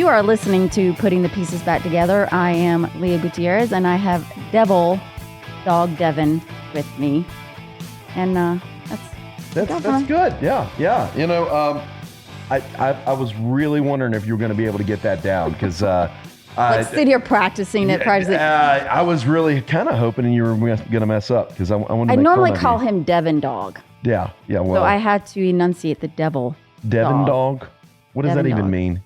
You are listening to Putting the Pieces Back Together. I am Leah Gutierrez, and I have Devil Dog Devin with me. And that's good. Yeah. You know, I was really wondering if you were going to be able to get that down because let's sit here practicing it. I was really kind of hoping you were going to mess up because I wanted to make normally fun of call you. him Devin Dog. Yeah. Well, so I had to enunciate the Devil. Devin Dog. What does Devin that even dog. mean?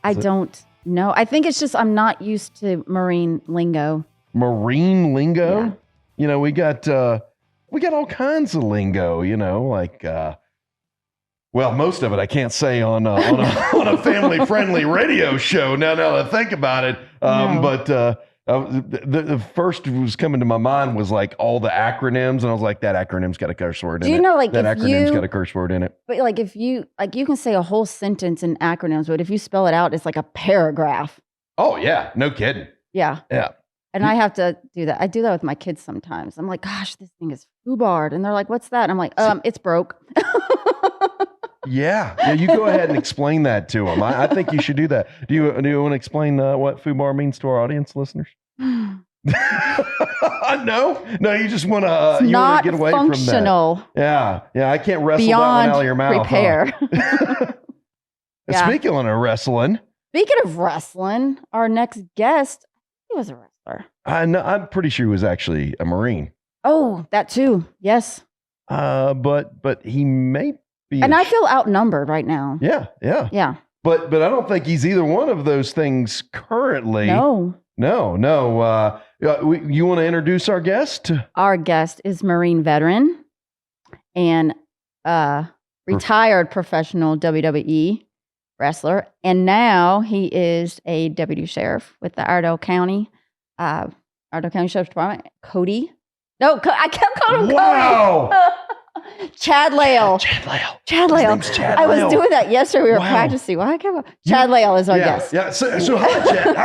I don't know. I think it's just I'm not used to marine lingo. Marine lingo? Yeah. You know, we got all kinds of lingo, you know, like well, most of it I can't say on a family-friendly radio show. Now that I think about it, but the first was coming to my mind was like all the acronyms, and I was like, that acronym's got a curse word in it. Do you know, like, that if acronym's you- got a curse word in it? But like if you can say a whole sentence in acronyms, but if you spell it out, it's like a paragraph. Oh yeah, no kidding. Yeah. Yeah. And I have to do that. I do that with my kids sometimes. I'm like, gosh, this thing is FUBARD. And they're like, what's that? And I'm like, it's broke. Yeah, you go ahead and explain that to them. I think you should do that. Do you want to explain what FUBAR means to our audience listeners? No, you just want to get away functional. from that. Yeah, I can't wrestle Beyond that one out of your mouth. Repair. Yeah. Speaking of wrestling, our next guest, he was a wrestler. I'm pretty sure he was actually a Marine. Oh, that too. Yes. But he may be. And I feel outnumbered right now. Yeah. Yeah. But I don't think he's either one of those things currently. No. You want to introduce our guest? Our guest is Marine veteran and retired professional WWE wrestler. And now he is a deputy sheriff with the Iredell County Sheriff's Department. Cody. No, I kept calling him Wow. Cody. Chad Lail. Chad Lail. His name's Chad I Lail. was doing that yesterday. We were practicing. Chad Lail is our guest. Yeah. So hi, Chad.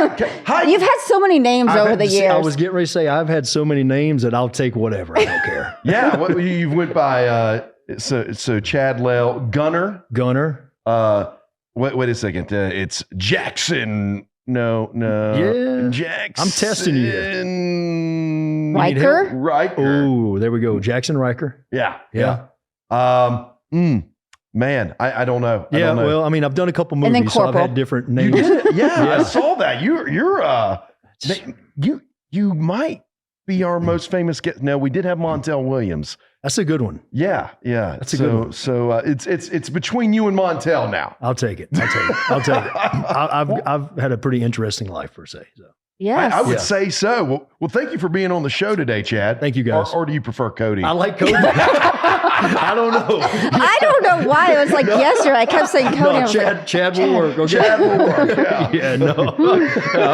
Hi. You've had so many names over the years. I was getting ready to say I've had so many names that I'll take whatever. I don't care. Yeah. What you went by? So Chad Lail, Gunner. Wait a second. It's Jaxson. No. Yeah. Jaxson. I'm testing you. Ryker. Oh, there we go. Jaxson Ryker. Yeah. Man, I don't know. I don't know. Well, I mean, I've done a couple And then movies, so I've Corporal. had different You names. did it? Yeah, I saw that. You might be our most famous guest. No, we did have Montel Williams. That's a good one. Yeah. That's a good one. So it's between you and Montel now. I'll take it. I've had a pretty interesting life per se. So. Yes. I would say so. Well, thank you for being on the show today, Chad. Thank you, guys. Or do you prefer Cody? I like Cody. I don't know. I don't know why. It was like yesterday. I kept saying Cody. No, Chad will work. Okay? Chad will work. Yeah.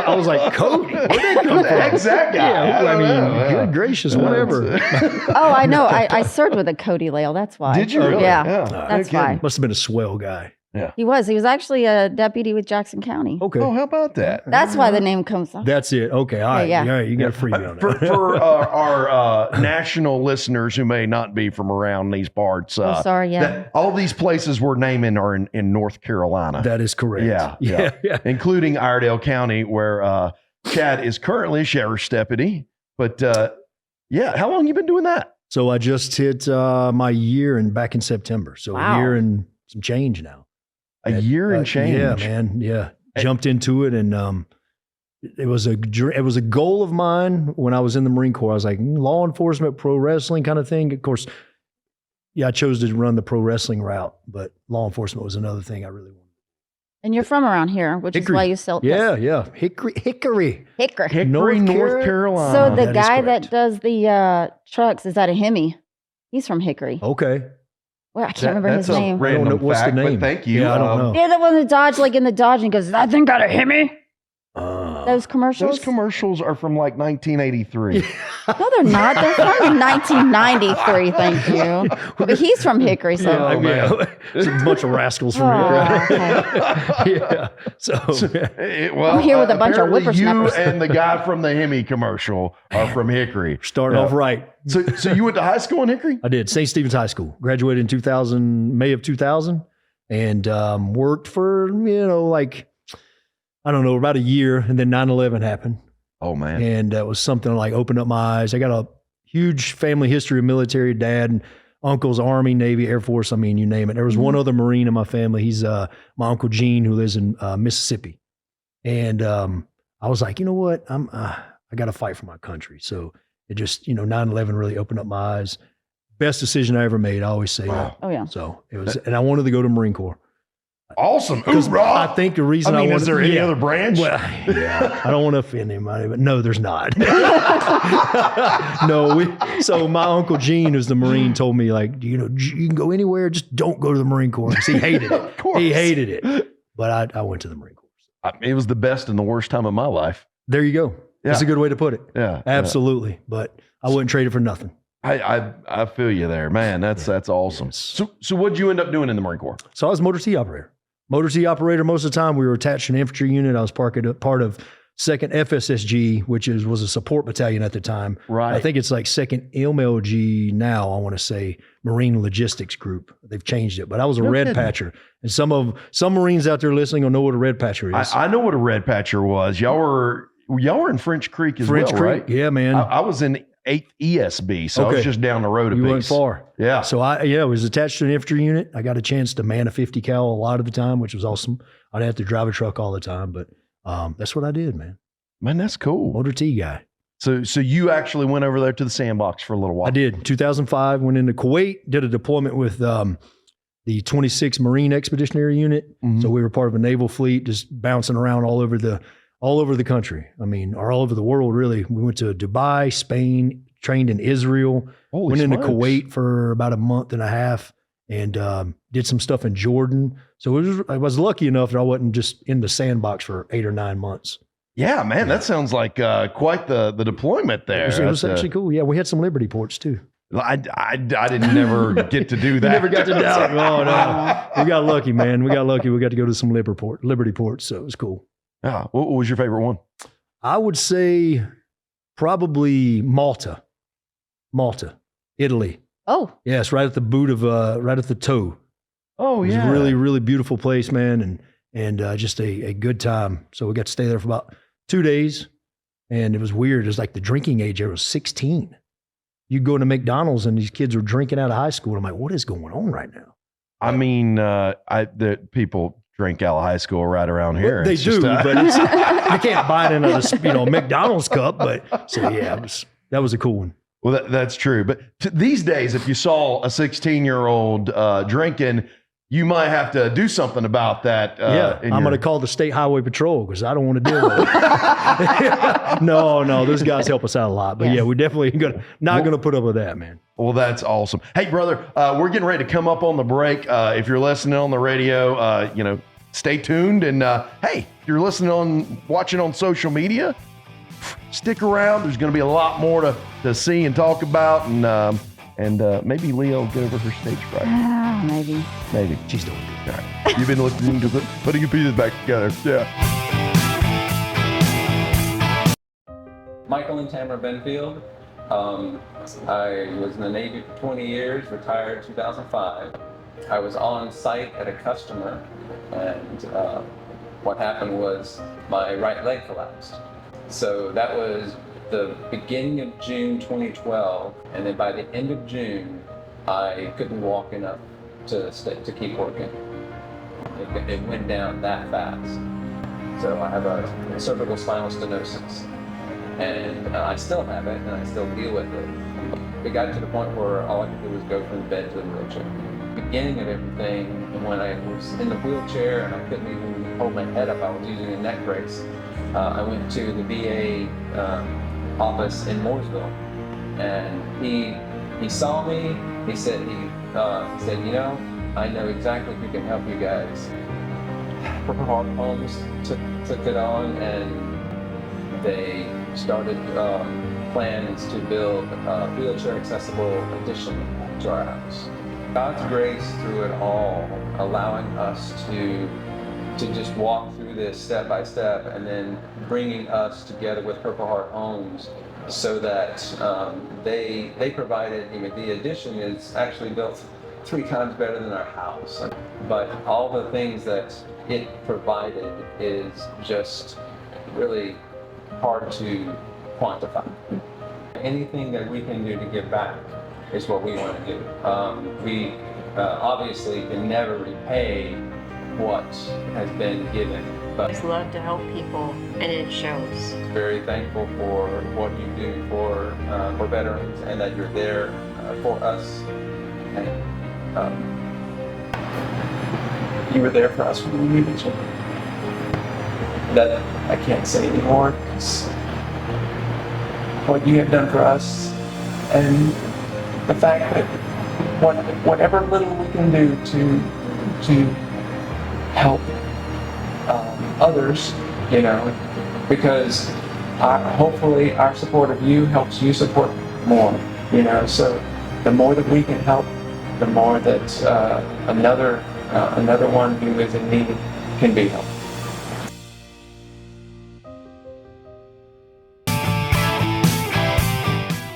I was like, Cody, where'd that come from? Exactly. Yeah, I mean, good gracious, whatever. Oh, I know. I served with a Cody Lail. That's why. Did you really? Yeah. That's why. Must have been a swell guy. Yeah. He was actually a deputy with Jackson County. Okay. Oh, how about that? That's why the name comes up. That's it. Okay. All right. Yeah. All right. You got a freebie on that. For our national listeners who may not be from around these parts, sorry, yeah. all these places we're naming are in North Carolina. That is correct. Yeah. Including Iredell County, where Chad is currently a sheriff's deputy. But how long you been doing that? So I just hit my year back in September. So Wow. a year and some change now. A year and change. Yeah, man. Yeah. Jumped into it, and it was a goal of mine when I was in the Marine Corps. I was like, law enforcement, pro wrestling kind of thing. Of course, I chose to run the pro wrestling route, but law enforcement was another thing I really wanted. And you're from around here, which Hickory. is why you sell. Yeah. Hickory. Hickory, North Carolina. So the That is guy correct. that does the trucks is out of Hemi. He's from Hickory. Okay. Well, I can't remember his that's name. A random I don't know what's the fact, name. But thank you. Yeah, I don't know. Yeah, the one that dodged like in the Dodge and he goes, that thing got a Hemi? Those commercials? Those commercials are from like 1983. No, they're not. They're from 1993, thank you. But he's from Hickory, so. It's a bunch of rascals from Oh, here. Yeah. So Well, I'm here with a bunch of apparently whippersnappers. You and the guy from the Hemi commercial are from Hickory. starting off right. So you went to high school in Hickory? I did. St. Stephen's High School. Graduated in 2000, May of 2000, and worked for, I don't know, about a year, and then 9/11 happened. Oh man. And that was something like opened up my eyes. I got a huge family history of military, dad and uncles, Army, Navy, Air Force. I mean, you name it. There was one other Marine in my family. He's my Uncle Gene, who lives in Mississippi. And I was like, you know what? I got to fight for my country. So it just, 9/11 really opened up my eyes. Best decision I ever made. I always say that. Oh, yeah. So it was, and I wanted to go to Marine Corps. Awesome. Hoorah! I think the reason I wanted, is there any other branch? Well, yeah, I don't want to offend anybody, but no, there's not. So my Uncle Gene, who's the Marine, told me, like, you can go anywhere, just don't go to the Marine Corps. 'Cause he hated it. Of course. He hated it. But I went to the Marine Corps. It was the best and the worst time of my life. There you go. That's a good way to put it. Yeah. Absolutely. But I wouldn't trade it for nothing. I feel you there, man. That's awesome. Yes. So what'd you end up doing in the Marine Corps? So I was motor T operator. Motor T operator most of the time. We were attached to an infantry unit. I was part of 2nd FSSG, which was a support battalion at the time. Right. I think it's like 2nd MLG now, I want to say, Marine Logistics Group. They've changed it. But I was a red patcher. And some Marines out there listening will know what a red patcher is. I know what a red patcher was. Y'all were in French Creek as French well, Creek? right? Yeah, man. I was in 8th ESB, so I was just down the road a You piece. went far. Yeah. So I was attached to an infantry unit. I got a chance to man a 50 cal a lot of the time, which was awesome. I'd have to drive a truck all the time, but that's what I did, man. Man, that's cool. Motor T guy. So you actually went over there to the sandbox for a little while. I did. 2005, went into Kuwait, did a deployment with the 26th Marine Expeditionary Unit. Mhm. So we were part of a naval fleet, just bouncing around all over the country. I mean, or all over the world, really. We went to Dubai, Spain, trained in Israel, Holy went into smokes. Kuwait for about a month and a half, and did some stuff in Jordan. So I was lucky enough that I wasn't just in the sandbox for 8 or 9 months. Yeah, man, that sounds like quite the deployment there. It was actually coal. Yeah, we had some Liberty ports too. I didn't never get to do that. You never got to doubt. Oh no, we got lucky, man. We got lucky. We got to go to some Liberty ports, so it was cool. Yeah. What was your favorite one? I would say probably Malta, Italy. Oh, Yes, right at the boot of right at the toe. Oh, It was a really, really beautiful place, man, and just a good time. So we got to stay there for about 2 days, and it was weird. It was like the drinking age there was 16. You go to McDonald's and these kids were drinking out of high school. I'm like, what is going on right now? I mean, the people drink out of high school right around here. They It's do, just, but it's, you can't buy it in a McDonald's cup. But so yeah, that was a cool one. well, that's true. But these days, if you saw a 16-year-old drinking, you might have to do something about that. I'm going to call the State Highway Patrol because I don't want to deal with it. No, those guys help us out a lot. But yeah, we definitely not going to put up with that, man. Well, that's awesome. Hey, brother, we're getting ready to come up on the break. If you're listening on the radio, stay tuned. And hey, if you're watching on social media, stick around. There's going to be a lot more to see and talk about. And maybe Leo will get over her stage fright. maybe. Maybe. She's doing good. All right. You've been listening to putting your pieces back together. Yeah. Michael and Tamara Benfield. I was in the Navy for 20 years, retired 2005. I was on site at a customer, and what happened was my right leg collapsed. So that was the beginning of June 2012, and then by the end of June, I couldn't walk enough to keep working. It went down that fast. So I have a cervical spinal stenosis, and I still have it, and I still deal with it. It got to the point where all I could do was go from the bed to the wheelchair. Beginning of everything, and when I was in the wheelchair and I couldn't even hold my head up, I was using a neck brace. I went to the VA office in Mooresville, and he saw me. He said, I know exactly who can help you guys. Purple Heart Homes took it on, and they started plans to build a wheelchair accessible addition to our house. God's grace through it all, allowing us to just walk through this step by step, and then bringing us together with Purple Heart Homes so that they provided, the addition is actually built 3 times better than our house. But all the things that it provided is just really hard to quantify. Anything that we can do to give back is what we want to do. We obviously can never repay what has been given. I But just love to help people, and it shows. very thankful for what you do for veterans, and that you're there for us. And you were there for us when we needed you. That I can't say anymore, because what you have done for us, and the fact that whatever little we can do to help others, because hopefully our support of you helps you support more, so the more that we can help, the more that another one who is in need can be helped.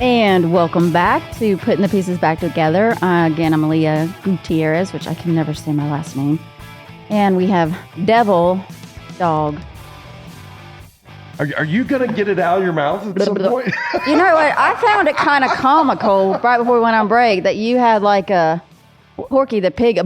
And welcome back to Putting the Pieces Back Together. Again, I'm Leah Gutierrez, which I can never say my last name. And we have Devil Dog. Are you going to get it out of your mouth at some point? You know what? I found it kind of comical right before we went on break that you had like a Porky the Pig.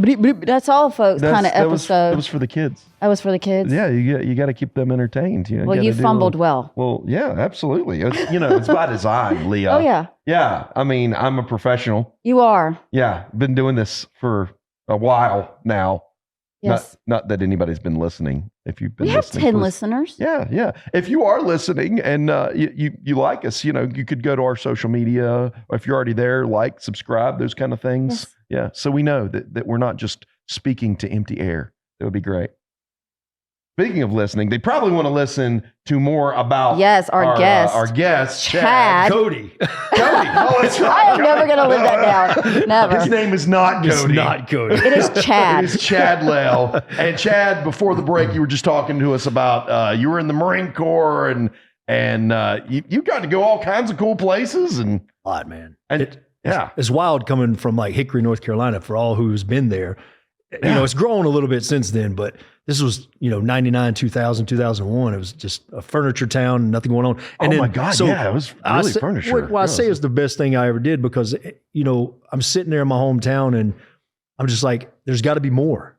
That's all, folks, kind of episode. It was for the kids. That was for the kids? Yeah, you got to keep them entertained. Well, you fumbled well. Well, yeah, absolutely. It's by design, Leah. Oh, yeah. Yeah, I mean, I'm a professional. You are. Yeah, been doing this for a while now. Yes. Not that anybody's been listening. If you've been We have listening 10 listeners. Yeah. If you are listening and you like us, you could go to our social media. Or if you're already there, like, subscribe, those kind of things. Yes. Yeah. So we know that we're not just speaking to empty air. That would be great. Speaking of listening, they probably want to listen to more about our guest. Our guest, Chad. Cody. Cody. Oh, it's right. I am never going to live that down. Never. His name is not Cody. It's not Cody. It is Chad. It is Chad Lail. And Chad, before the break, you were just talking to us about you were in the Marine Corps and you got to go all kinds of cool places and A lot, man. And yeah, it's wild coming from like Hickory, North Carolina. For all who's been there, it's grown a little bit since then. But this was 99, 2000, 2001. It was just a furniture town, nothing going on. And my God, it was really furniture. Well, I say it's the best thing I ever did because I'm sitting there in my hometown and I'm just like, there's got to be more.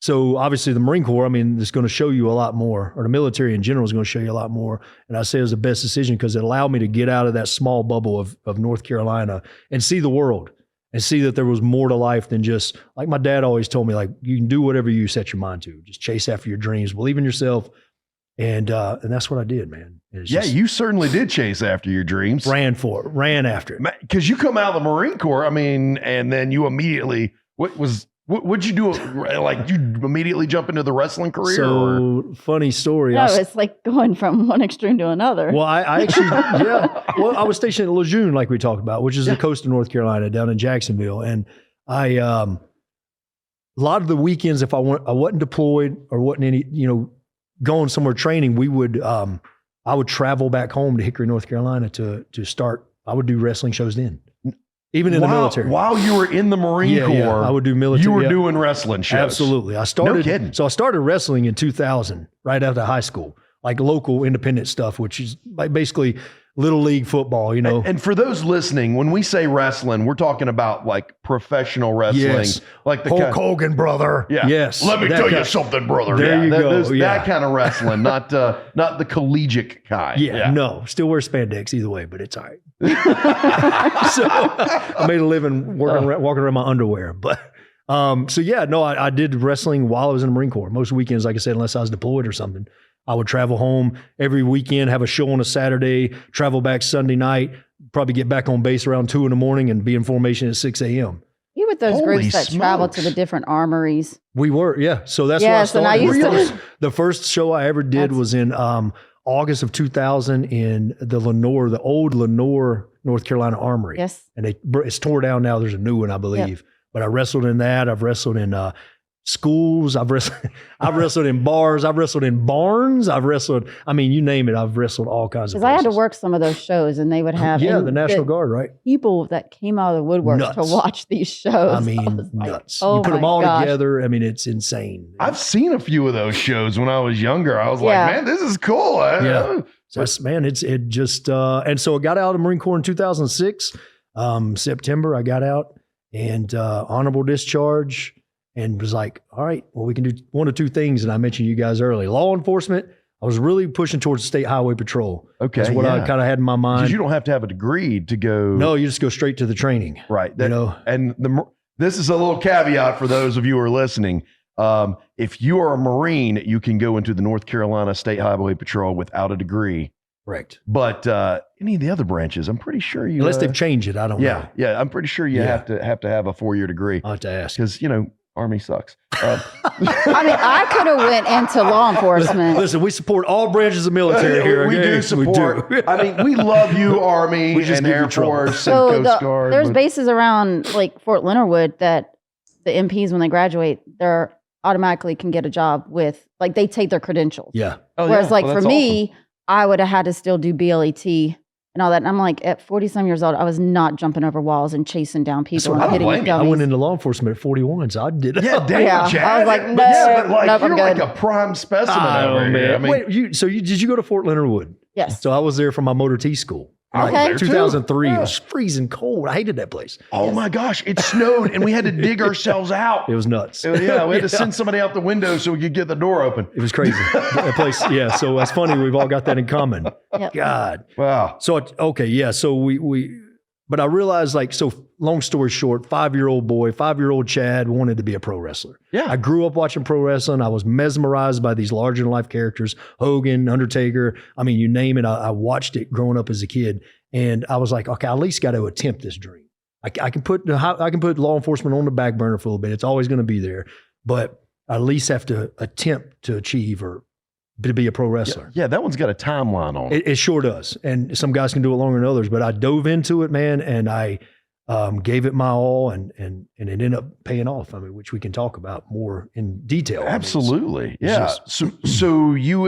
So obviously the Marine Corps, it's going to show you a lot more, or the military in general is going to show you a lot more. And I say it was the best decision because it allowed me to get out of that small bubble of North Carolina and see the world and see that there was more to life than just, like my dad always told me, like, you can do whatever you set your mind to. Just chase after your dreams, believe in yourself. And that's what I did, man. You certainly did chase after your dreams. Ran after it. Because you come out of the Marine Corps, and then you immediately, what'd you do? Like, you immediately jump into the wrestling career? So, funny story. No, it's like going from one extreme to another. Well, I actually, Well, I was stationed at Lejeune, like we talked about, which is the coast of North Carolina, down in Jacksonville. And I, a lot of the weekends, if I wasn't deployed or wasn't going somewhere training, I would travel back home to Hickory, North Carolina to start. I would do wrestling shows then. Even in the military. While you were in the Marine Corps, I would do military. You were doing wrestling shows. Absolutely. No kidding. So I started wrestling in 2000, right after high school, like local independent stuff, which is like basically little league football, And for those listening, when we say wrestling, we're talking about like professional wrestling. Yes. Like the Hulk Hogan, brother. Yeah. Yes. Let me tell you something, brother. There you go. That kind of wrestling, not the collegiate kind. Yeah. No. Still wear spandex either way, but it's all right. So I made a living walking around my underwear. But I did wrestling while I was in the Marine Corps. Most weekends, like I said, unless I was deployed or something, I would travel home every weekend, have a show on a Saturday, travel back Sunday night, probably get back on base around 2 a.m. and be in formation at 6 a.m. You with those Holy groups that travel to smokes. the different armories. We were, yeah. So that's Yes, where I and I started. used to- The first show I ever did was in August of 2000 in the old Lenore, North Carolina Armory. Yes. And it's tore down now. There's a new one, I believe. But I wrestled in that. I've wrestled in schools. I've wrestled in bars. I've wrestled in barns. I've wrestled, I mean, you name it. I've wrestled all kinds of Because I had to places. work some of those shows, and they would have Yeah, and the National Guard, right? people that came out of the woodwork Nuts. to watch these shows. I mean, was like, nuts. oh You put them my all gosh. together. I mean, it's insane. I've seen a few of those shows when I was younger. I was Yeah. like, man, this is cool. Yeah. So that's, man, it just, and so I got out of the Marine Corps in 2006. September, I got out and honorable discharge, and was like, all right, well, we can do one of two things. And I mentioned you guys early. Law enforcement, I was really pushing towards the State Highway Patrol. Okay. That's what I kind of had in my mind. Because you don't have to have a degree to go. No, you just go straight to the training. Right. You know? And this is a little caveat for those of you who are listening. If you are a Marine, you can go into the North Carolina State Highway Patrol without a degree. Correct. But any of the other branches, I'm pretty sure you. Unless they've changed it, I don't know. Yeah, yeah, I'm pretty sure you Yeah. have to have a 4-year degree I'll have to ask. because Army sucks. I mean, I could have went into law enforcement. Listen, we support all branches of military here. We okay? do support. We do. I mean, we love you, Army We just and give you Air trouble. Force and So Coast Guard. there's but- bases around like Fort Leonard Wood that the MPs, when they graduate, they're automatically can get a job with, like, they take their credentials. Yeah. Oh, Whereas, yeah. like, Well, for that's me, I would have had to still do BLET and all that. And I'm like, at 40-some years old, I was not jumping over walls and chasing down people what and I don't hitting blame you. I dummies. went into law enforcement at 41, so I did it. Yeah, damn, Yeah, Chad. I was like, But no, yeah, but like, nope, I'm you're like good. a prime specimen Oh, over here. man. I mean, Wait, did you go to Fort Leonard Wood? Yes. So I was there for my motor T school. I was Okay. there too. 2003. Yeah. It was freezing cold. I hated that place. Oh my gosh, it snowed and we had to dig ourselves out. It was nuts. Yeah, we had to send somebody out the window so we could get the door open. It was crazy. That place, yeah. So that's funny. We've all got that in common. Yep. God. Wow. So okay, yeah. So but I realized, like, so long story short, 5-year-old boy, 5-year-old Chad wanted to be a pro wrestler. Yeah. I grew up watching pro wrestling. I was mesmerized by these larger than life characters, Hogan, Undertaker. I mean, you name it. I watched it growing up as a kid, and I was like, okay, I at least got to attempt this dream. I can put law enforcement on the back burner for a little bit. It's always going to be there, but I at least have to attempt to achieve or to be a pro wrestler. Yeah, that one's got a timeline on it. It sure does. And some guys can do it longer than others, but I dove into it, man, and I gave it my all, and it ended up paying off. I mean, which we can talk about more in detail. I mean, Absolutely. it's Yeah. just- So you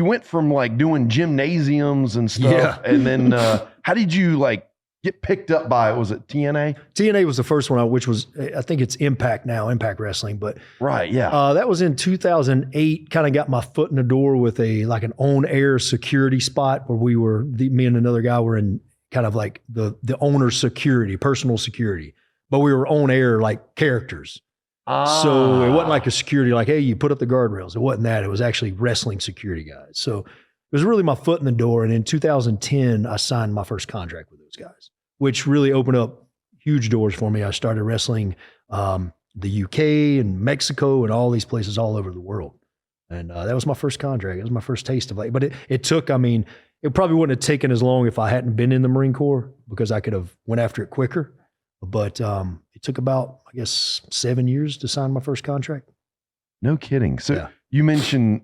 went from like doing gymnasiums and stuff, Yeah. and then how did you like get picked up by, was it TNA? TNA was the first one, which was, I think it's Impact now, Impact Wrestling, but Right. Yeah. that was in 2008. Kind of got my foot in the door with like an on-air security spot where me and another guy were in kind of like the owner's security, personal security, but we were on air like characters. So it wasn't like a security, like, hey, you put up the guardrails. It wasn't that. It was actually wrestling security guys. So it was really my foot in the door. And in 2010, I signed my first contract with those guys, which really opened up huge doors for me. I started wrestling the UK and Mexico and all these places all over the world. And that was my first contract. It was my first taste of it. But it took, I mean, it probably wouldn't have taken as long if I hadn't been in the Marine Corps, because I could have went after it quicker. But it took about, I guess, 7 years to sign my first contract. No kidding. So Yeah. you mentioned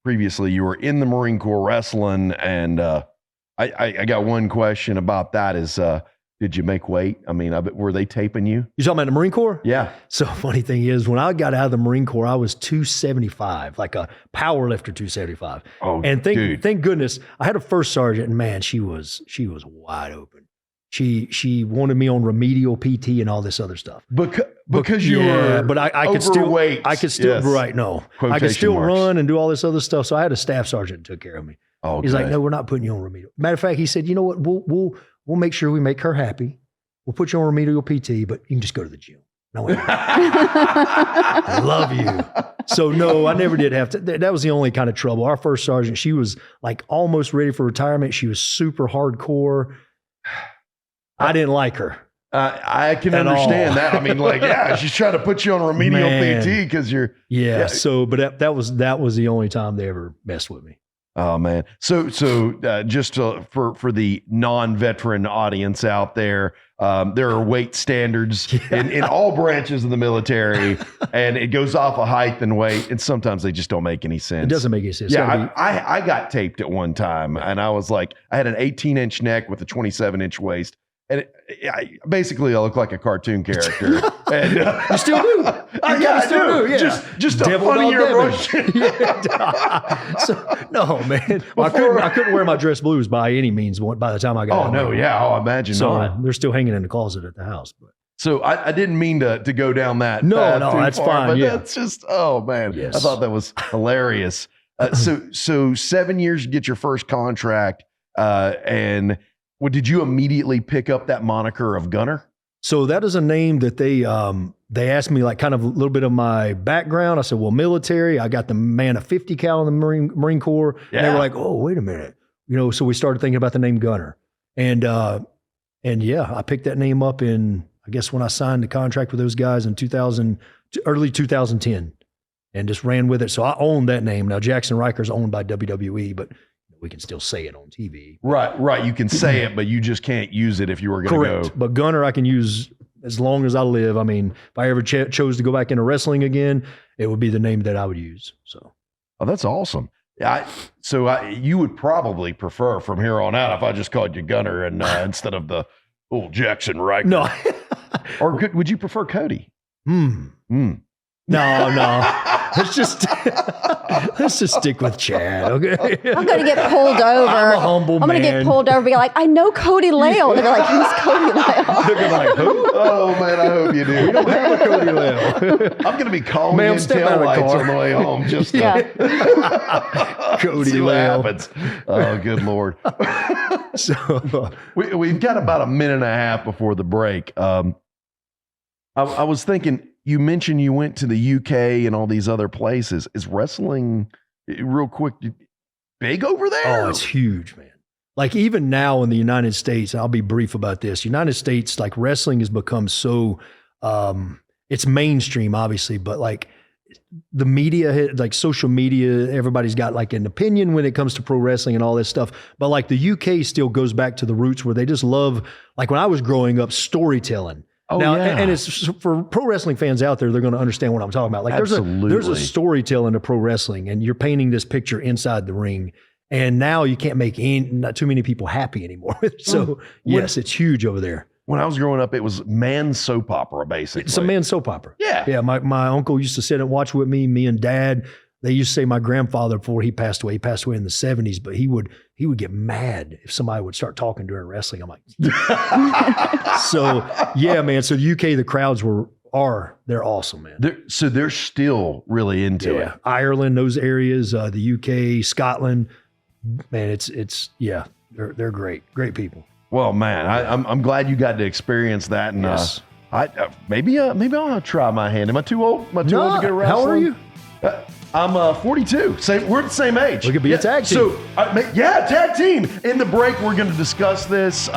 previously you were in the Marine Corps wrestling, and I got one question about that is, did you make weight? I mean, were they taping you? You talking about the Marine Corps? Yeah. So funny thing is, when I got out of the Marine Corps, I was 275, like a power lifter 275. Oh, And dude. thank goodness, I had a first sergeant, and man, she was wide open. She wanted me on remedial PT and all this other stuff. Because you were but I could still, overweight. yes. Right, no. I could Quotation still marks. run and do all this other stuff. So I had a staff sergeant that took care of me. Oh, He's like, okay. no, we're not putting you on remedial. Matter of fact, he said, you know what? We'll make sure we make her happy. We'll put you on remedial PT, but you can just go to the gym. And I went, I love you. So no, I never did have to. That was the only kind of trouble. Our first sergeant, she was like almost ready for retirement. She was super hardcore. I didn't like her. I can At understand all. that. I mean, like, yeah, she's trying to put you on remedial Man. PT because you're. Yeah. Yeah. So, but that was the only time they ever messed with me. Oh man. So just for the non-veteran audience out there, there are weight standards in all branches of the military, and it goes off of height and weight, and sometimes they just don't make any sense. It doesn't make any sense. It's gotta be- I got taped at one time, and I was like, I had an 18-inch neck with a 27-inch waist, And basically, I look like a cartoon character. And, You still do. I still do. Yeah. Just a Devil funnier Dog version. No, man. Well, I couldn't wear my dress blues by any means by the time I got Oh, home. no. Yeah. I imagine So not. they're still hanging in the closet at the house. But So I didn't mean to go down that No, path no, too that's far, fine, but yeah. that's just, oh man, Yes. I thought that was hilarious. So 7 years to get your first contract, and did you immediately pick up that moniker of Gunner? So that is a name that they asked me, like, kind of a little bit of my background. I said, well, military. I got the man a 50 cal in the Marine Corps. And they Yeah. were like, oh, wait a minute. So we started thinking about the name Gunner. And yeah, I picked that name up in, I guess, when I signed the contract with those guys in early 2010, and just ran with it. So I own that name. Now, Jaxson Ryker is owned by WWE, but we can still say it on TV. Right. You can say it, but you just can't use it if you were going to Correct. go. But Gunner, I can use as long as I live. I mean, if I ever chose to go back into wrestling again, it would be the name that I would use. So, Oh, that's awesome. You would probably prefer from here on out if I just called you Gunner and instead of the old Jaxson Ryker. no, Or would you prefer Cody? no. Let's just stick with Chad, okay? I'm going to get pulled over. I'm a humble I'm going to man. get pulled over and be like, I know Cody Lail. They're like, who's Cody Lail? They're gonna be like, who? Oh man, I hope you do. We don't have a Cody Lail. I'm going to be calling Ma'am, in step out of the taillights car. on the way home just to Cody see what Lail. happens. Oh, good Lord. So, We've got about a minute and a half before the break. I was thinking, you mentioned you went to the UK and all these other places. Is wrestling, real quick, big over there? oh, it's huge, man. Like, even now in the United States, and I'll be brief about this, United States, like, wrestling has become so, it's mainstream, obviously, but like the media, like social media, everybody's got like an opinion when it comes to pro wrestling and all this stuff. But like the UK still goes back to the roots where they just love, like when I was growing up, storytelling. Oh, now, yeah. and it's for pro wrestling fans out there, they're going to understand what I'm talking about. Like there's Absolutely. a storytelling to pro wrestling, and you're painting this picture inside the ring. And now you can't make not too many people happy anymore. So yes, it's huge over there. When I was growing up, it was man soap opera, basically. It's a man soap opera. Yeah. Yeah. My uncle used to sit and watch with me and dad. They used to say my grandfather, before he passed away in the 70s, but he would get mad if somebody would start talking during wrestling. I'm like, so yeah, man. So the UK, the crowds they're awesome, man. They're still really into it. Ireland, those areas, the UK, Scotland, man, they're great people. Well, man, I'm glad you got to experience that. And Yes. maybe I'll try my hand. Am I too old? Am I too old to get around? How old are you? I'm 42. We're the same age. We could be a tag team. So, tag team. In the break, we're going to discuss this.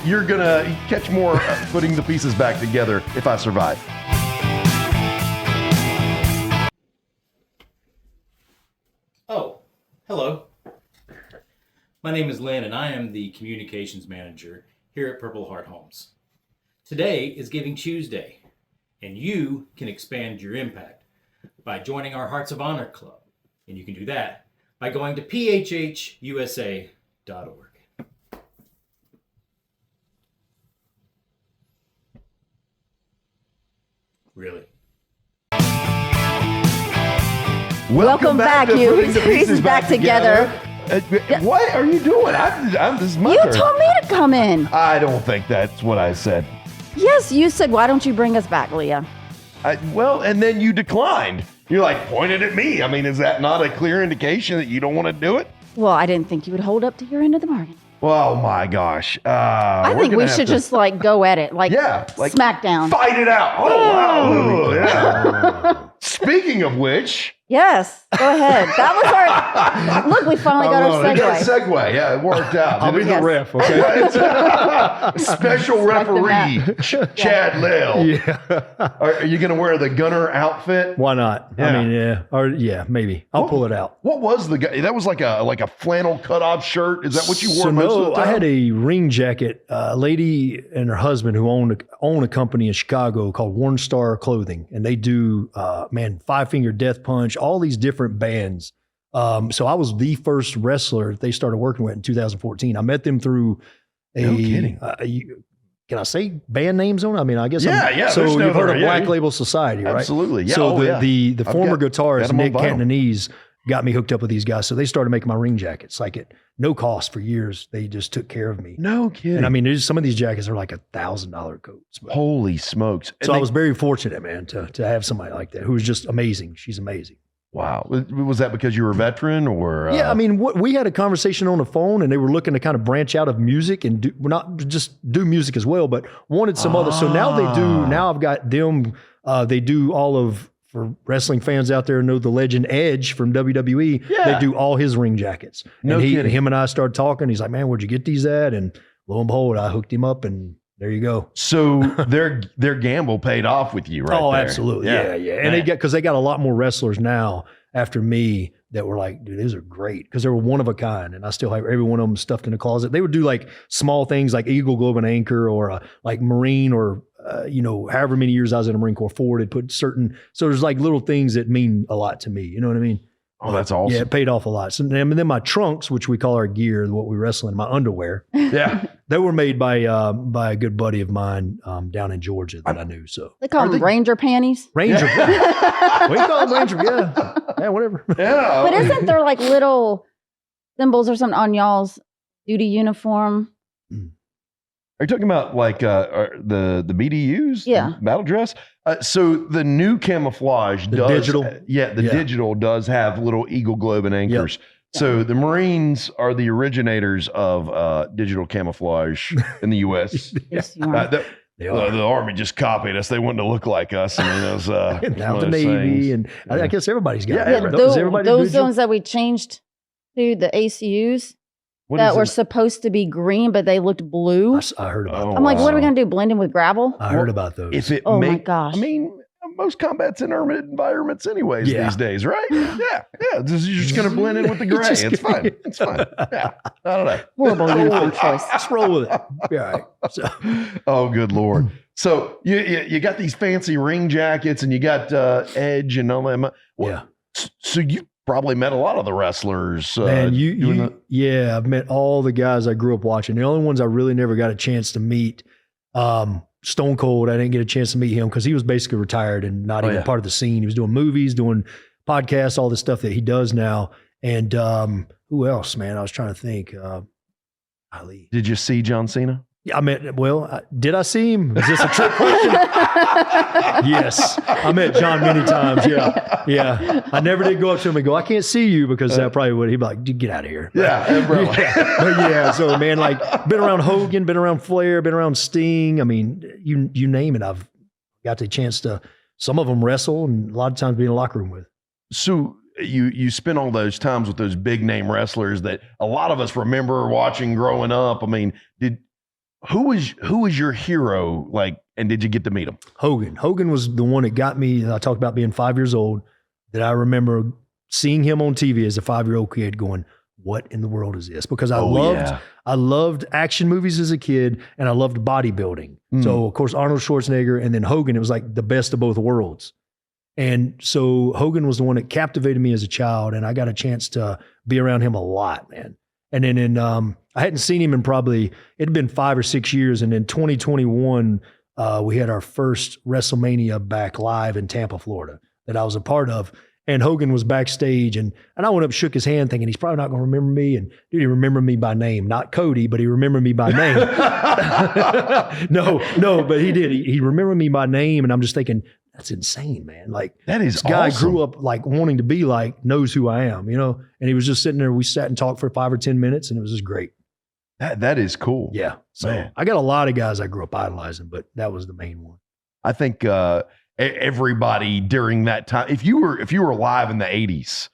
You're going to catch more putting the pieces back together if I survive. Oh, hello. My name is Lynn, and I am the communications manager here at Purple Heart Homes. Today is Giving Tuesday, and you can expand your impact by joining our Hearts of Honor Club. And you can do that by going to phhusa.org. Really? Welcome back, to you Putting the pieces back together. What are you doing? This is my You turn. told me to come in. I don't think that's what I said. Yes, you said, why don't you bring us back, Leah? And then you declined. You're like pointed at me. I mean, is that not a clear indication that you don't want to do it? Well, I didn't think you would hold up to your end of the bargain. Oh my gosh. I think we should just like go at it, like SmackDown. Fight it out. Oh, wow. Yeah. Speaking of which. Yes, go ahead. That was our. Look, we finally got our We got a segue. segue. Yeah, it worked out. I'll be the ref, okay? Special referee, Chad Lail. Yeah. Are you going to wear the Gunner outfit? Why not? Yeah. I mean, maybe. I'll pull it out. What was the guy? That was like a flannel cutoff shirt. Is that what you wore most of the time? I had a ring jacket. A lady and her husband who own a company in Chicago called Warn Star Clothing, and they do Five Finger Death Punch, all these different bands. So I was the first wrestler they started working with in 2014. I met them through No kidding. can I say band names on it? I mean, I guess. Yeah. So there's no you've heard of other- Black yeah, Label Society, right? Absolutely. Yeah. So yeah. the I've former got guitarist, 'em on Nick vinyl. Cantonese, got me hooked up with these guys. So they started making my ring jackets, like at no cost for years. They just took care of me. No kidding. And I mean, some of these jackets are like $1,000 coats. But- Holy smokes. so I was very fortunate, man, to have somebody like that who was just amazing. She's amazing. Wow. Was that because you were a veteran or? Yeah, I mean, we had a conversation on the phone, and they were looking to kind of branch out of music and not just do music as well, but wanted some other. So now they do. Now I've got them. They do all of, for wrestling fans out there, know the legend Edge from WWE. Yeah. They do all his ring jackets. No and kidding. him and I started talking. He's like, "Man, where'd you get these at?" And lo and behold, I hooked him up, and there you go. So their gamble paid off with you, right? Oh, there. absolutely. Yeah. And Man. because they got a lot more wrestlers now after me that were like, dude, these are great. Because they were one of a kind. And I still have every one of them stuffed in the closet. They would do like small things like Eagle, Globe, and Anchor, or like Marine, or, however many years I was in the Marine Corps forward, they'd put certain, so there's like little things that mean a lot to me. You know what I mean? Oh, that's awesome. Yeah, it paid off a lot. So, and then my trunks, which we call our gear, what we wrestle in, my underwear, Yeah. they were made by a good buddy of mine down in Georgia that I knew. So They call them Ranger panties. Ranger, we call them Ranger, yeah, whatever. Yeah. But isn't there like little symbols or something on y'all's duty uniform? Are you talking about like the BDUs? Yeah. Battle dress? So the new camouflage The does. digital? The digital does have little Eagle, Globe, and Anchors. Yep. So the Marines are the originators of digital camouflage in the U.S. Yes, you are. They are. The Army just copied us. They wanted to look like us. I mean, it was now one the of those Navy, things. and I guess everybody's got Yeah, it. everybody- Does everybody do those digital? ones that we changed to the ACUs What that is were it? supposed to be green, but they looked blue. I heard about Oh, that. I'm like, what are we wow. going to do? Blend in with gravel? I heard about those. If it Oh my make- gosh. I mean, most combat's in urban environments anyways Yeah. these days, right? Yeah. You're just going to blend in with the gray. Just It's fine. It's fine. Yeah. I don't know. Horrible uniform choice. Let's roll with it. Yeah, all right. So, Oh, good Lord. So you got these fancy ring jackets and you got Edge and all that. yeah. So you probably met a lot of the wrestlers. Man, doing the- yeah, I've met all the guys I grew up watching. The only ones I really never got a chance to meet, Stone Cold, I didn't get a chance to meet him because he was basically retired and not even part of the scene. He was doing movies, doing podcasts, all the stuff that he does now. And who else, man? I was trying to think. Ali. Did you see John Cena? Yeah, did I see him? Is this a trick question? Yes. I met John many times. Yeah. Yeah. I never did go up to him and go, I can't see you, because that probably would. He'd be like, get out of here. Yeah, bro. Yeah. But yeah, so man, like been around Hogan, been around Flair, been around Sting. I mean, you name it. I've got the chance to, some of them wrestle, and a lot of times be in the locker room with. So you spent all those times with those big name wrestlers that a lot of us remember watching growing up. I mean, who was your hero, like, and did you get to meet him? Hogan. Hogan was the one that got me. I talked about being 5 years old, that I remember seeing him on TV as a 5-year-old kid going, what in the world is this? Because I loved action movies as a kid, and I loved bodybuilding. So of course, Arnold Schwarzenegger and then Hogan, it was like the best of both worlds. And so Hogan was the one that captivated me as a child, and I got a chance to be around him a lot, man. And then I hadn't seen him in probably, it had been 5 or 6 years. And in 2021, we had our first WrestleMania back live in Tampa, Florida, that I was a part of. And Hogan was backstage, and I went up and shook his hand thinking he's probably not going to remember me. And dude, he remembered me by name, not Cody, but he remembered me by name. No, but he did. He remembered me by name, and I'm just thinking, that's insane, man. Like, That is this guy awesome. grew up like wanting to be like, knows who I am, And he was just sitting there. We sat and talked for 5 or 10 minutes, and it was just great. That is cool. Yeah. So Man. I got a lot of guys I grew up idolizing, but that was the main one. I think everybody during that time, if you were alive in the 80s,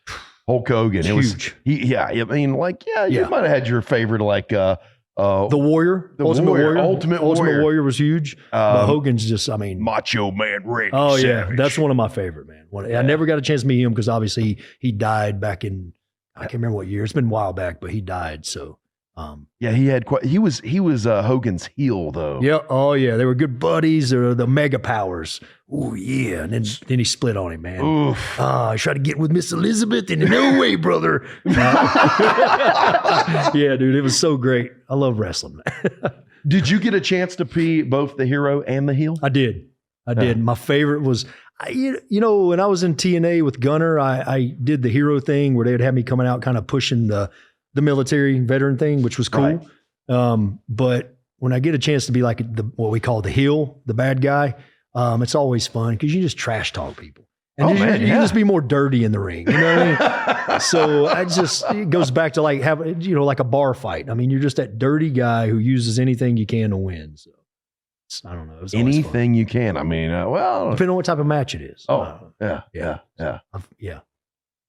Hulk Hogan, it was Huge. I mean, like, you Yeah. might have had your favorite, like The Warrior, The Ultimate Warrior, Warrior, Ultimate Warrior. was huge. But Hogan's just, Macho Man Randy oh yeah, Savage. that's one of my favorite, man. I never got a chance to meet him because obviously he died back in, I can't remember what year. It's been a while back, but he died. So, Yeah, he was Hogan's heel though. yeah. Oh yeah, they were good buddies. They're the Mega Powers. Oh yeah, and then he split on him, man. Oof. I tried to get with Miss Elizabeth, and no way, brother. Yeah, dude, it was so great. I love wrestling. Did you get a chance to be both the hero and the heel? I did. My favorite was, when I was in TNA with Gunner, I did the hero thing where they would have me coming out kind of pushing the military veteran thing, which was cool. Right. But when I get a chance to be like what we call the heel, the bad guy, it's always fun because you just trash talk people. And you can just be more dirty in the ring. You know what I mean? So it goes back to like having, like a bar fight. I mean, you're just that dirty guy who uses anything you can to win. So I don't know. It was anything you can. I mean, depending on what type of match it is. Yeah.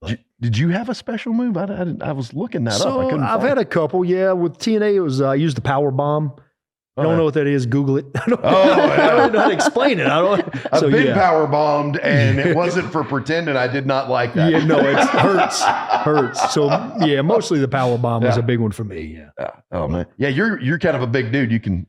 But, Did you have a special move? I was looking that up. I couldn't I've had a couple. Yeah, with TNA, it was I used the power bomb. I don't know what that is. Google it. I don't know how to explain it. I've been power bombed, and it wasn't for pretending. I did not like that. Yeah, no, it hurts. So yeah, mostly the power bomb was a big one for me. Yeah. Oh man. Yeah, you're kind of a big dude. You can.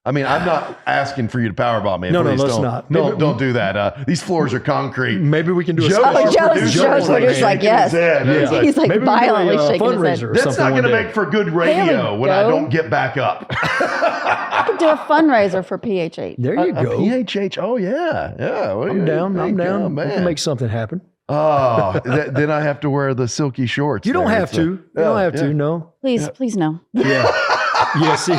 I mean, I'm not asking for you to powerbomb me. No, let's not. Don't do that. These floors are concrete. Maybe we can do a Joe's like, yes. Yeah. He's like maybe violently shaking his head. That's not going to make for good radio when I don't get back up. I could do a fundraiser for PHH. There you go. PHH. Oh, yeah. Well, I'm down. Man. We can make something happen. Oh, then I have to wear the silky shorts. You don't have to. You don't have to. No. Please no. Yeah. Yeah, see.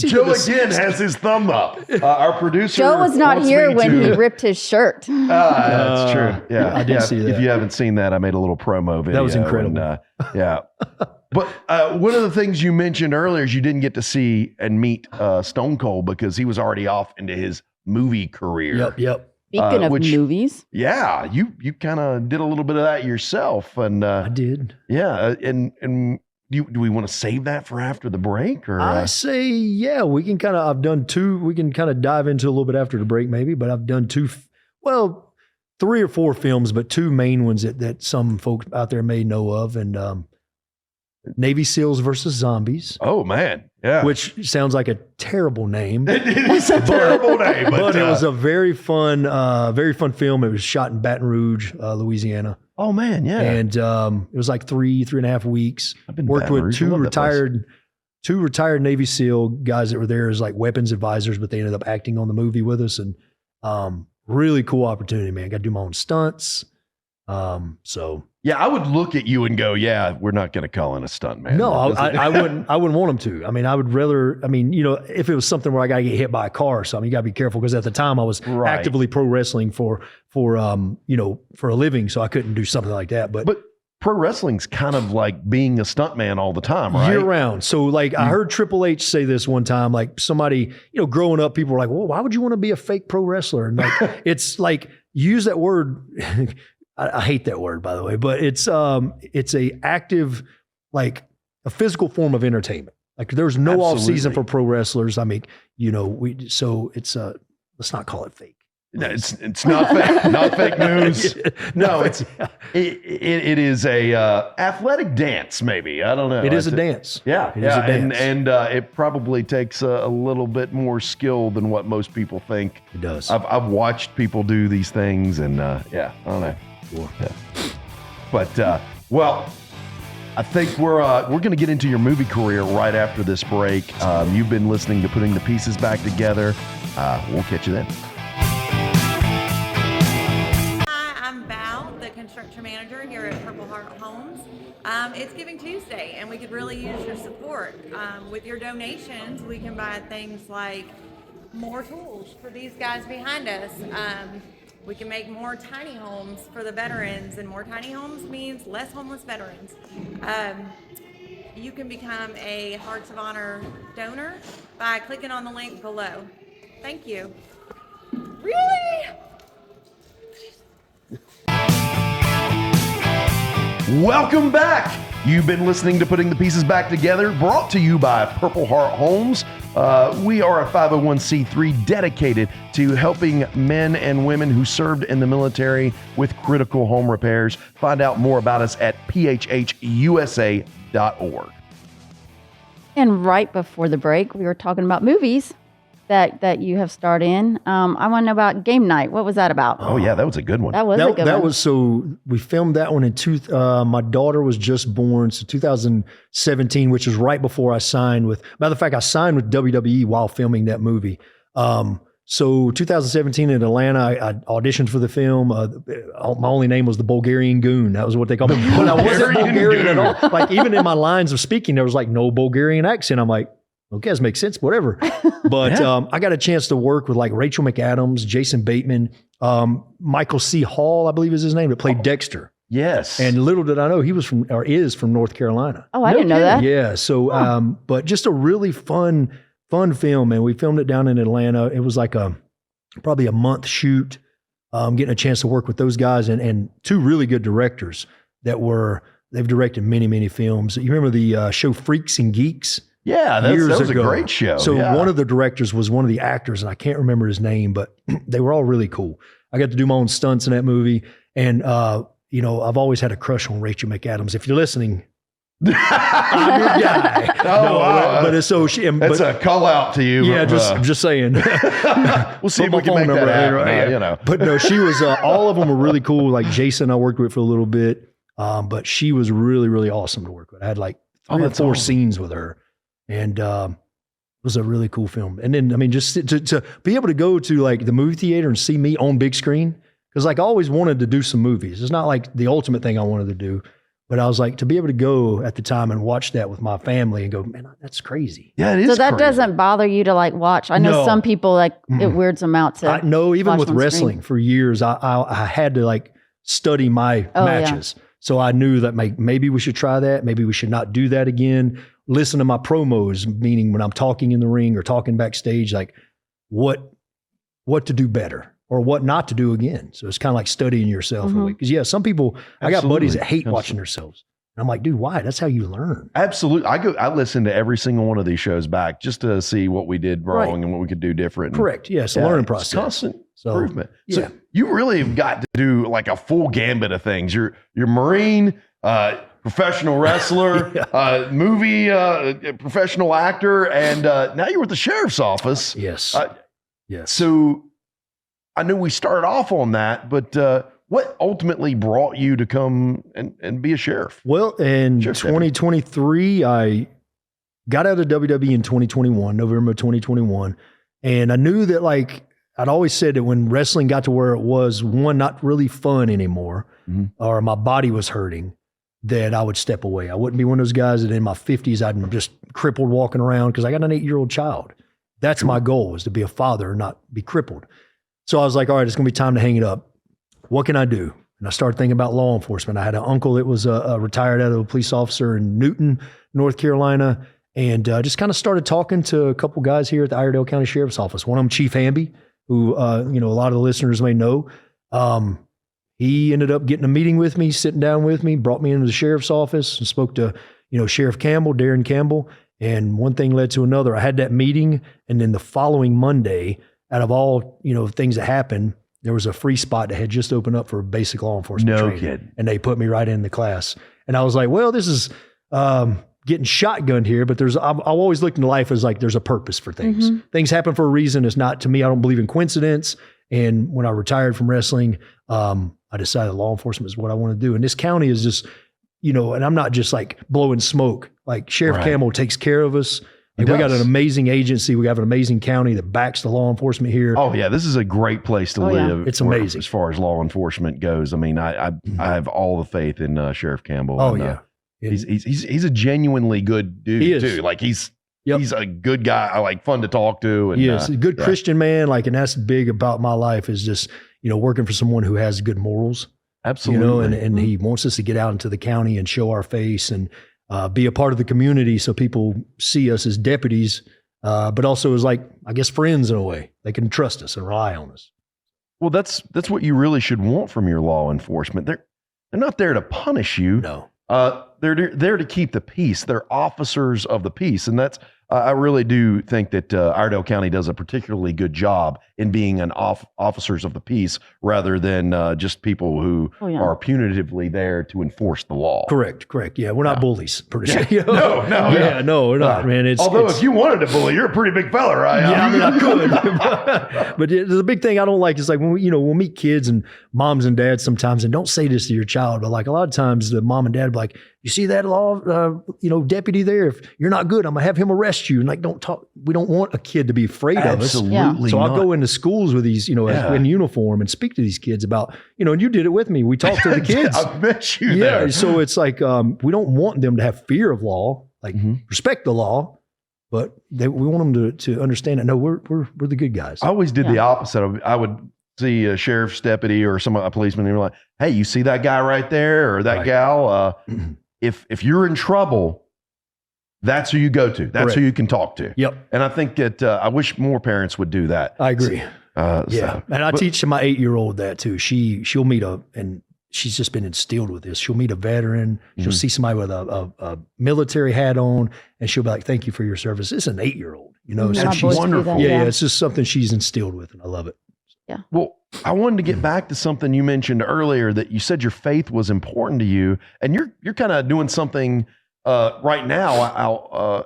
Joe again has his thumb up. Our producer. Joe was not here when he ripped his shirt. That's true. Yeah, I did see that. If you haven't seen that, I made a little promo video. That was incredible. Yeah. But one of the things you mentioned earlier is you didn't get to see and meet Stone Cold because he was already off into his movie career. Yep. Speaking of movies. Yeah, you kind of did a little bit of that yourself. And I did. Yeah, and do we want to save that for after the break? Or I say, yeah, we can kind of, I've done two, we can kind of dive into a little bit after the break maybe, but I've done 3 or 4 films, but 2 main ones that some folks out there may know of. And Navy SEALs versus Zombies. Oh, man. Yeah. Which sounds like a terrible name. It is a terrible name. But it was a very fun film. It was shot in Baton Rouge, Louisiana. Oh man, yeah. And it was like 3.5 weeks. I've been worked with two retired Navy SEAL guys that were there as like weapons advisors, but they ended up acting on the movie with us. And really cool opportunity, man. Got to do my own stunts. So yeah, I would look at you and go, yeah, we're not going to call in a stunt man. No, I wouldn't want them to. I mean, I would rather, if it was something where I got to get hit by a car or something, you got to be careful because at the time I was actively pro wrestling for a living. So I couldn't do something like that. But pro wrestling's kind of like being a stunt man all the time, right? Year round. So like I heard Triple H say this one time, like somebody, growing up, people were like, well, why would you want to be a fake pro wrestler? And like, it's like, use that word. I hate that word, by the way, but it's a active, like a physical form of entertainment. Like there's no off season for pro wrestlers. I mean, let's not call it fake. No, it's not fake, not fake news. No, it is a athletic dance, maybe. I don't know. It is a dance. Yeah, it is a dance. And it probably takes a little bit more skill than what most people think. It does. I've watched people do these things, and I don't know. Sure. Yeah. But well, I think we're going to get into your movie career right after this break. You've been listening to Putting the Pieces Back Together. We'll catch you then. Hi, I'm Val, the construction manager here at Purple Heart Homes. It's Giving Tuesday, and we could really use your support. With your donations, we can buy things like more tools for these guys behind us. We can make more tiny homes for the veterans, and more tiny homes means less homeless veterans. You can become a Hearts of Honor donor by clicking on the link below. Thank you. Really? Welcome back. You've been listening to Putting the Pieces Back Together, brought to you by Purple Heart Homes. We are a 501c3 dedicated to helping men and women who served in the military with critical home repairs. Find out more about us at phhusa.org. And right before the break, we were talking about movies. that you have starred in. I want to know about Game Night. What was that about? Oh yeah, that was a good one. That was a good one. So we filmed that one in my daughter was just born, so 2017, which was right before I signed with. Matter of fact, I signed with WWE while filming that movie. So 2017 in Atlanta, I auditioned for the film. My only name was the Bulgarian Goon. That was what they called me. But I wasn't Bulgarian at all. Like even in my lines of speaking, there was like no Bulgarian accent. I'm like, okay, this makes sense, whatever. But I got a chance to work with like Rachel McAdams, Jason Bateman, Michael C. Hall, I believe is his name, that played Dexter. Yes. And little did I know he was is from North Carolina. Oh, I didn't know that. Yeah. So, but just a really fun film, and we filmed it down in Atlanta. It was like probably a month shoot, getting a chance to work with those guys and two really good directors they've directed many, many films. You remember the show Freaks and Geeks? Yeah, that was a great show. So one of the directors was one of the actors, and I can't remember his name, but they were all really cool. I got to do my own stunts in that movie, and I've always had a crush on Rachel McAdams. If you're listening, I'm your guy. Wow. But it's so that's a call out to you. Yeah, just saying. We'll see if we can make that happen. But no, she was. All of them were really cool. Like Jason, I worked with for a little bit, but she was really, really awesome to work with. I had like 3 or 4 scenes with her, and it was a really cool film. And then, I mean, just to be able to go to like the movie theater and see me on big screen, because like I always wanted to do some movies. It's not like the ultimate thing I wanted to do. But I was like, to be able to go at the time and watch that with my family and go, man, that's crazy. Yeah, it is. So that crazy. doesn't bother you to like watch? I know some people like it weirds them out to. No, even watch with on wrestling screen. for years, I had to like study my matches. Yeah. So I knew that maybe we should try that. Maybe we should not do that again. Listen to my promos, meaning when I'm talking in the ring or talking backstage, like what to do better. Or what not to do again. So it's kind of like studying yourself a week. Because some people, I got buddies that hate watching themselves. And I'm like, dude, why? That's how you learn. Absolutely. I listen to every single one of these shows back just to see what we did wrong and what we could do different. Correct. Yes, a learning process. Constant improvement. So you really have got to do like a full gambit of things. You're Marine, professional wrestler, movie, professional actor, and now you're with the sheriff's office. Yes. Yes. So I knew we started off on that, but what ultimately brought you to come and be a sheriff? Well, in 2023, I got out of WWE in 2021, November 2021. And I knew that like, I'd always said that when wrestling got to where it was, one, not really fun anymore, or my body was hurting, that I would step away. I wouldn't be one of those guys that in my 50s, I'd just crippled walking around because I got an 8-year-old child. That's my goal, is to be a father, not be crippled. So I was like, all right, it's going to be time to hang it up. What can I do? And I started thinking about law enforcement. I had an uncle that was retired out of a police officer in Newton, North Carolina, and just kind of started talking to a couple guys here at the Iredell County Sheriff's Office. One of them, Chief Hamby, who a lot of the listeners may know. He ended up getting a meeting with me, sitting down with me, brought me into the sheriff's office and spoke to, Sheriff Campbell, Darren Campbell, and one thing led to another. I had that meeting, and then the following Monday, out of all, things that happened, there was a free spot that had just opened up for basic law enforcement training. Kidding. And they put me right in the class. And I was like, well, this is getting shotgunned here, but I've always looked into life as like there's a purpose for things. Things happen for a reason. It's not, to me, I don't believe in coincidence. And when I retired from wrestling, I decided law enforcement is what I want to do. And this county is just, and I'm not just like blowing smoke. Like Sheriff Campbell takes care of us. Like we got an amazing agency. We have an amazing county that backs the law enforcement here. Oh yeah, this is a great place to live. It's amazing as far as law enforcement goes. I mean, I have all the faith in Sheriff Campbell. Oh and, he's a genuinely good dude too. Like he's a good guy. I like fun to talk to. And, a good Christian man. Like, and that's big about my life is just working for someone who has good morals. Absolutely. And he wants us to get out into the county and show our face and be a part of the community so people see us as deputies, but also as like, I guess, friends in a way. They can trust us and rely on us. Well, that's what you really should want from your law enforcement. They're not there to punish you. No. They're there to keep the peace. They're officers of the peace. And that's, I really do think that Iredell County does a particularly good job in being an officers of the peace rather than just people who are punitively there to enforce the law. Correct. Yeah, we're not bullies, per se. Yeah. No, we're not, man. Although if you wanted to bully, you're a pretty big fella, right? Yeah, I mean, I could. But there's a big thing I don't like is like when we'll meet kids and moms and dads sometimes, and don't say this to your child, but like a lot of times the mom and dad will be like, you see that law, deputy there? If you're not good, I'm gonna have him arrest you. And like, don't talk. We don't want a kid to be afraid of us. Absolutely. So I'll go into schools with these, in uniform and speak to these kids about, and you did it with me. We talked to the kids. I met you there. Yeah. So it's like, we don't want them to have fear of law, like respect the law, but we want them to understand that, no, we're the good guys. I always did the opposite. I would see a sheriff's deputy or a policeman, and they were like, hey, you see that guy right there or that gal? If you're in trouble, that's who you go to. That's who you can talk to. Yep. And I think that I wish more parents would do that. I agree. And I teach my 8-year-old that too. She'll meet and she's just been instilled with this. She'll meet a veteran. She'll see somebody with a military hat on, and she'll be like, "Thank you for your service." It's an 8-year-old, So she's wonderful. Yeah, it's just something she's instilled with, and I love it. Yeah. Well, I wanted to get back to something you mentioned earlier, that you said your faith was important to you, and you're kind of doing something right now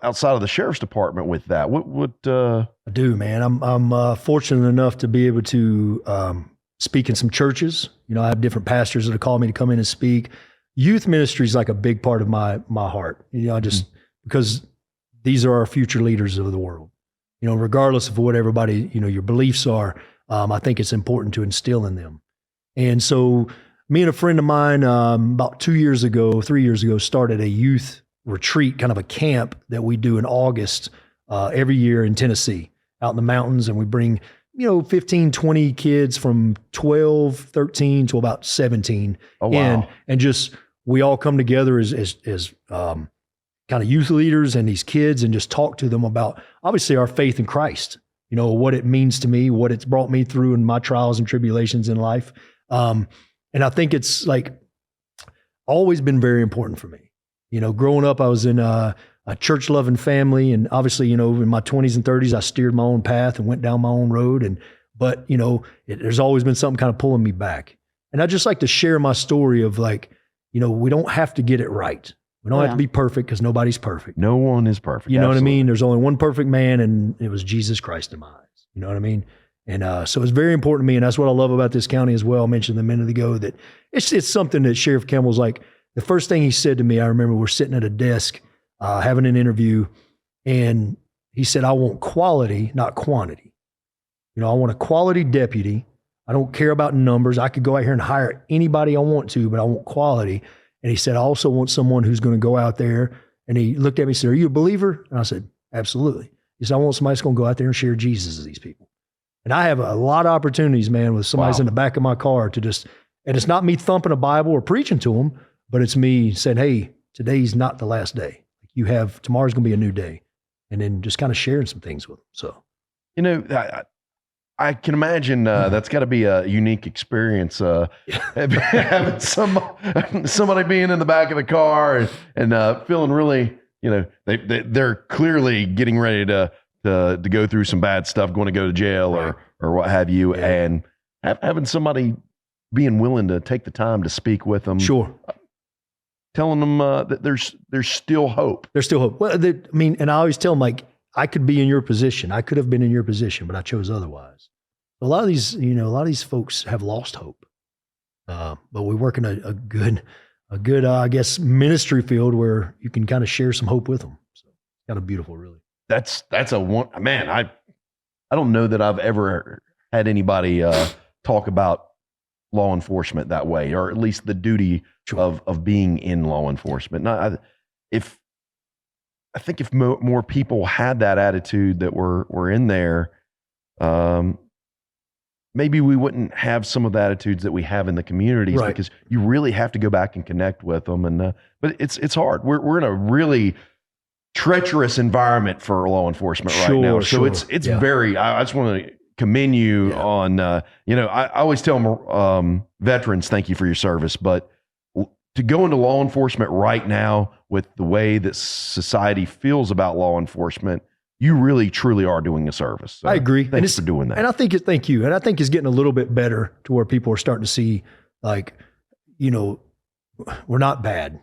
outside of the sheriff's department with that. What I do, man. I'm fortunate enough to be able to speak in some churches. I have different pastors that have called me to come in and speak. Youth ministry is like a big part of my heart. Because these are our future leaders of the world. Regardless of what everybody your beliefs are. I think it's important to instill in them. And so me and a friend of mine about 3 years ago, started a youth retreat, kind of a camp that we do in August every year in Tennessee, out in the mountains. And we bring, 15, 20 kids from 12, 13 to about 17 in. And just, we all come together as kind of youth leaders and these kids and just talk to them about, obviously, our faith in Christ. What it means to me, what it's brought me through in my trials and tribulations in life. And I think it's like always been very important for me. Growing up, I was in a church-loving family. And obviously, in my 20s and 30s, I steered my own path and went down my own road. But there's always been something kind of pulling me back. And I just like to share my story of like, we don't have to get it right. We don't have to be perfect because nobody's perfect. No one is perfect. You know what I mean? There's only one perfect man, and it was Jesus Christ in my eyes. You know what I mean? And so it's very important to me, and that's what I love about this county as well. I mentioned a minute ago that it's something that Sheriff Campbell's like, the first thing he said to me, I remember we're sitting at a desk having an interview, and he said, I want quality, not quantity. I want a quality deputy. I don't care about numbers. I could go out here and hire anybody I want to, but I want quality. And he said, I also want someone who's going to go out there. And he looked at me and said, are you a believer? And I said, absolutely. He said, I want somebody that's going to go out there and share Jesus with these people. And I have a lot of opportunities, man, with somebody's in the back of my car to just, and it's not me thumping a Bible or preaching to them, but it's me saying, hey, today's not the last day. Tomorrow's going to be a new day. And then just kind of sharing some things with them. So, I can imagine that's got to be a unique experience. Having somebody being in the back of the car and feeling really, they're clearly getting ready to go through some bad stuff, going to go to jail or what have you, and having somebody being willing to take the time to speak with them. Sure. Telling them that there's still hope. There's still hope. Well, and I always tell them, like, I could be in your position. I could have been in your position, but I chose otherwise. A lot of these folks have lost hope. But we work in a good, I guess, ministry field where you can kind of share some hope with them. So it's kind of beautiful, really. That's a one, man. I don't know that I've ever had anybody talk about law enforcement that way, or at least the duty of being in law enforcement. I think if more people had that attitude that were in there, maybe we wouldn't have some of the attitudes that we have in the communities, because you really have to go back and connect with them. And but it's hard. We're in a really treacherous environment for law enforcement right now. So it's very. I just want to commend you on. I always tell veterans, thank you for your service, but to go into law enforcement right now with the way that society feels about law enforcement, you really truly are doing a service. So I agree. Thanks for doing that. And I think thank you. And I think it's getting a little bit better to where people are starting to see, like, you know, we're not bad.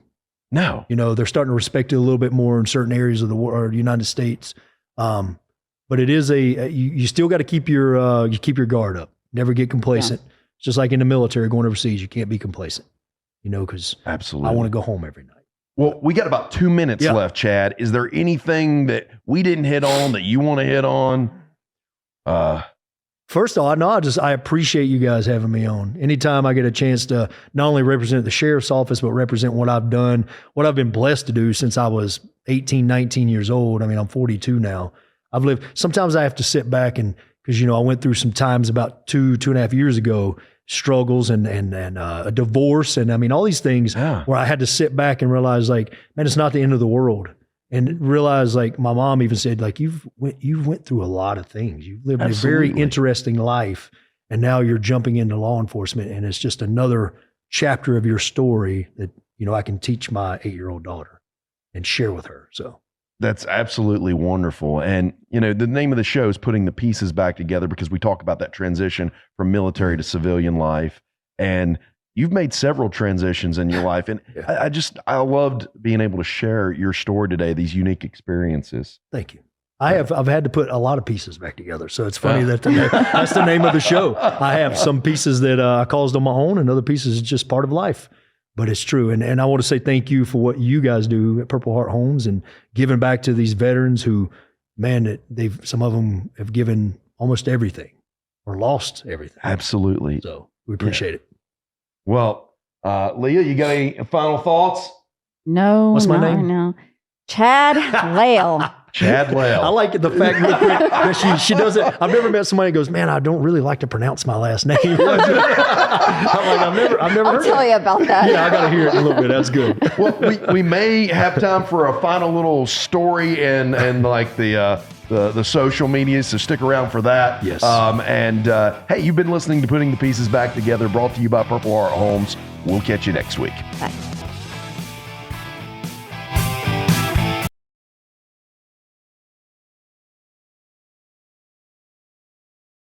No. You know, they're starting to respect it a little bit more in certain areas of the world, or the United States. But it is you still got to keep your guard up. Never get complacent. Yeah. It's just like in the military going overseas, you can't be complacent, you know, because Absolutely. I want to go home every night. Well, we got about 2 minutes left, Chad. Is there anything that we didn't hit on that you want to hit on? First of all, I appreciate you guys having me on. Anytime I get a chance to not only represent the sheriff's office, but represent what I've done, what I've been blessed to do since I was 18, 19 years old. I mean, I'm 42 now. Sometimes I have to sit back because, you know, I went through some times about 2.5 years ago, struggles and a divorce. And I mean, all these things where I had to sit back and realize, like, man, it's not the end of the world. And realize, like, my mom even said, like, you've went through a lot of things. You've lived a very interesting life. And now you're jumping into law enforcement. And it's just another chapter of your story that, you know, I can teach my 8-year-old daughter and share with her. So that's absolutely wonderful. And, you know, the name of the show is Putting the Pieces Back Together, because we talk about that transition from military to civilian life. And you've made several transitions in your life. And I loved being able to share your story today, these unique experiences. Thank you. I've had to put a lot of pieces back together. So it's funny that that's the name of the show. I have some pieces that I caused on my own, and other pieces is just part of life. But it's true. And I want to say thank you for what you guys do at Purple Heart Homes and giving back to these veterans who, man, some of them have given almost everything or lost everything. Absolutely. So we appreciate it. Well, Leah, you got any final thoughts? No. What's my name? No. Chad Lail. Chad Lail. I like the fact that she doesn't. I've never met somebody who goes, man, I don't really like to pronounce my last name. I'm like, I've never I'll heard tell you about that. Yeah, I got to hear it in a little bit. That's good. Well, we may have time for a final little story and like the social media, so stick around for that. Yes. Hey, you've been listening to Putting the Pieces Back Together, brought to you by Purple Heart Homes. We'll catch you next week. Bye.